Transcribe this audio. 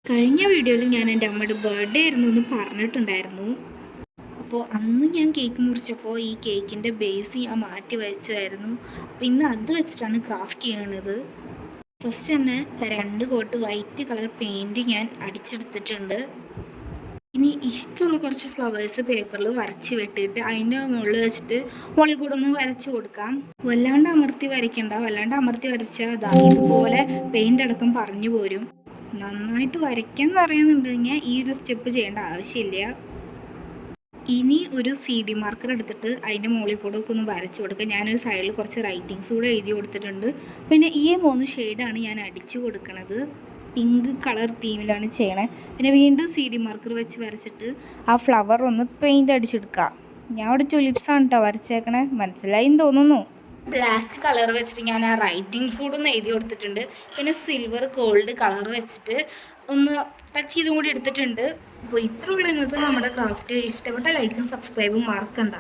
കഴിഞ്ഞ വീഡിയോയിൽ ഞാൻ എൻ്റെ അമ്മയുടെ ബർത്ത്ഡേ ആയിരുന്നു എന്ന് പറഞ്ഞിട്ടുണ്ടായിരുന്നു. അപ്പോൾ അന്ന് ഞാൻ കേക്ക് മുറിച്ചപ്പോൾ ഈ കേക്കിൻ്റെ ബേസ് ഞാൻ മാറ്റി വെച്ചതായിരുന്നു. അപ്പോൾ ഇന്ന് അത് വെച്ചിട്ടാണ് ക്രാഫ്റ്റ് ചെയ്യണത്. ഫസ്റ്റ് തന്നെ 2 കോട്ട് വൈറ്റ് കളർ പെയിൻറ്റ് ഞാൻ അടിച്ചെടുത്തിട്ടുണ്ട്. ഇനി ഇഷ്ടമുള്ള കുറച്ച് ഫ്ലവേഴ്സ് പേപ്പറിൽ വരച്ച് വെട്ടിയിട്ട് അതിൻ്റെ മുകളിൽ വെച്ചിട്ട് മുകളിൽ കൂടെ ഒന്ന് വരച്ച് കൊടുക്കാം. വല്ലാണ്ട് അമർത്തി വരയ്ക്കണ്ട. വല്ലാണ്ട് അമർത്തി വരച്ചാൽ ഇതുപോലെ പെയിൻ്റ് അടക്കം പറഞ്ഞു പോരും. നന്നായിട്ട് വരയ്ക്കാൻ അറിയാമെന്നുണ്ടെങ്കിൽ ഈ ഒരു സ്റ്റെപ്പ് ചെയ്യേണ്ട ആവശ്യമില്ല. ഇനി ഒരു CD മാർക്കർ എടുത്തിട്ട് അതിൻ്റെ മുകളിൽ കൂടെ ഒക്കെ ഒന്ന് വരച്ച് കൊടുക്കുക. ഞാനൊരു സൈഡിൽ കുറച്ച് റൈറ്റിങ്സ് കൂടെ എഴുതി കൊടുത്തിട്ടുണ്ട്. പിന്നെ ഈ 3 ഷെയ്ഡാണ് ഞാൻ അടിച്ചു കൊടുക്കുന്നത്. പിങ്ക് കളർ തീമിലാണ് ചെയ്യണേ. പിന്നെ വീണ്ടും CD മാർക്കർ വെച്ച് വരച്ചിട്ട് ആ ഫ്ലവർ ഒന്ന് പെയിൻ്റ് അടിച്ചെടുക്കുക. ഞാൻ അവിടെ ടുലിപ്സാണ് കേട്ടോ വരച്ചേക്കണേ, മനസ്സിലായിന്ന് തോന്നുന്നു. ബ്ലാക്ക് കളർ വെച്ചിട്ട് ഞാൻ ആ റൈറ്റിങ്സ് കൂടെ ഒന്ന് എഴുതി കൊടുത്തിട്ടുണ്ട്. പിന്നെ സിൽവർ ഗോൾഡ് കളർ വെച്ചിട്ട് ഒന്ന് ടച്ച് ചെയ്തും കൂടി എടുത്തിട്ടുണ്ട്. അപ്പോൾ ഇത്രയുള്ള ഇന്നത്തെ നമ്മുടെ ക്രാഫ്റ്റ്. ഇഷ്ടപ്പെട്ട ലൈക്കും സബ്സ്ക്രൈബും മറക്കണ്ട.